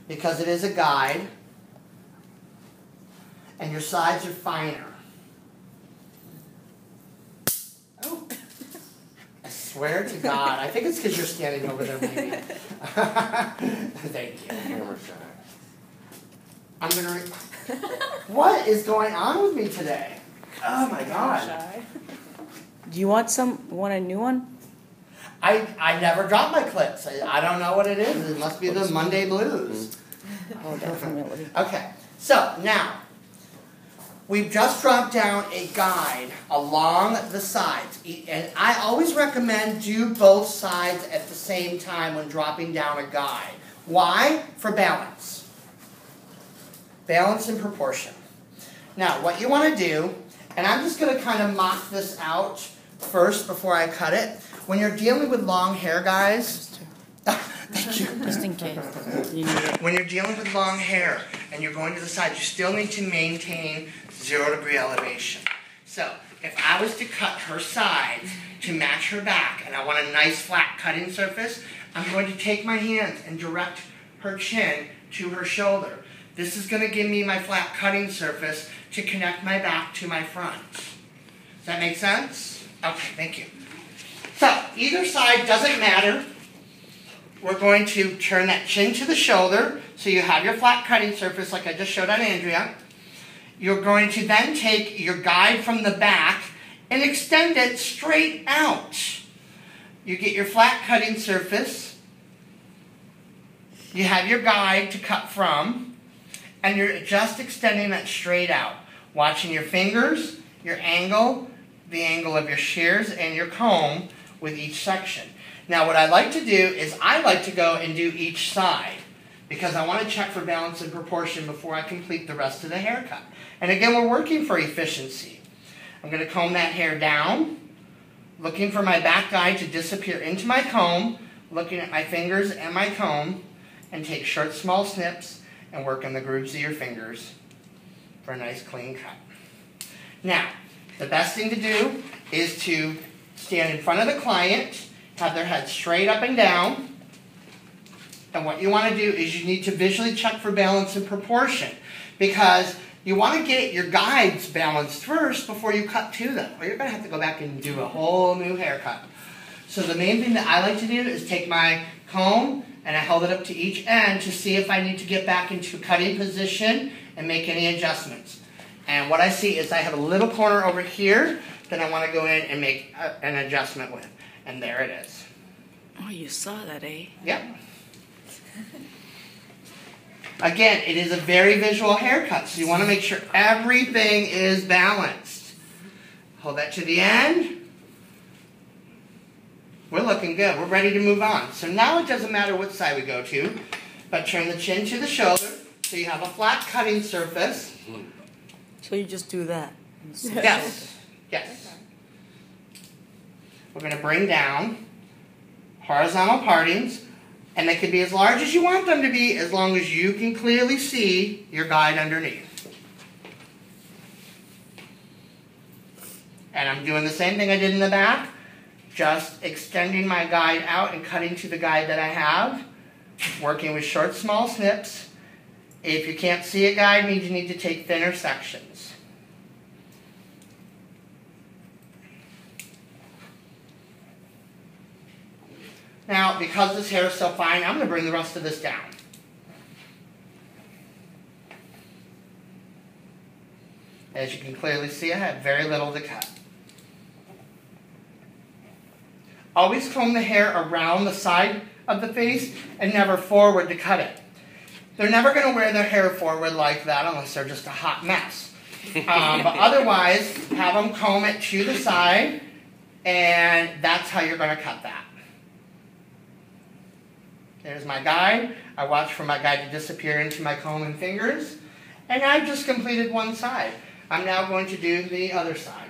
because it is a guide, and your sides are finer. Oh, I swear to God, I think it's because you're standing over there, maybe. Thank you. Hammer shy. I'm gonna. What is going on with me today? Oh my God. Do you want a new one? I never drop my clips. I don't know what it is. It must be the Monday blues. Oh, definitely. Okay, so now we've just dropped down a guide along the sides, and I always recommend do both sides at the same time when dropping down a guide. Why? For balance. Balance and proportion. Now, what you want to do, and I'm just going to kind of mock this out first before I cut it. When you're dealing with long hair, guys, thank you. Just in case. When you're dealing with long hair and you're going to the side, you still need to maintain 0-degree elevation. So, if I was to cut her sides to match her back, and I want a nice flat cutting surface, I'm going to take my hands and direct her chin to her shoulder. This is going to give me my flat cutting surface to connect my back to my front. Does that make sense? Okay, thank you. So, either side doesn't matter. We're going to turn that chin to the shoulder, so you have your flat cutting surface like I just showed on Andrea. You're going to then take your guide from the back and extend it straight out. You get your flat cutting surface. You have your guide to cut from, and you're just extending that straight out, watching your fingers, your angle, the angle of your shears, and your comb with each section. Now what I like to do is I like to go and do each side because I want to check for balance and proportion before I complete the rest of the haircut. And again, we're working for efficiency. I'm going to comb that hair down, looking for my back guide to disappear into my comb, looking at my fingers and my comb, and take short, small snips and work on the grooves of your fingers for a nice clean cut. Now, the best thing to do is to stand in front of the client, have their head straight up and down, and what you want to do is you need to visually check for balance and proportion because you want to get your guides balanced first before you cut to them, or you're going to have to go back and do a whole new haircut. So the main thing that I like to do is take my comb and I hold it up to each end to see if I need to get back into cutting position and make any adjustments. And what I see is I have a little corner over here that I want to go in and make an adjustment with. And there it is. Oh, you saw that, eh? Yep. Again, it is a very visual haircut, so you want to make sure everything is balanced. Hold that to the end. We're looking good. We're ready to move on. So now it doesn't matter what side we go to, but turn the chin to the shoulder so you have a flat cutting surface. So you just do that? Yes. Yes. We're going to bring down horizontal partings, and they can be as large as you want them to be as long as you can clearly see your guide underneath. And I'm doing the same thing I did in the back, just extending my guide out and cutting to the guide that I have, working with short, small snips. If you can't see a guide, it means you need to take thinner sections. Now, because this hair is so fine, I'm going to bring the rest of this down. As you can clearly see, I have very little to cut. Always comb the hair around the side of the face and never forward to cut it. They're never going to wear their hair forward like that unless they're just a hot mess. But otherwise, have them comb it to the side, and that's how you're going to cut that. There's my guide. I watch for my guide to disappear into my comb and fingers. And I've just completed one side. I'm now going to do the other side.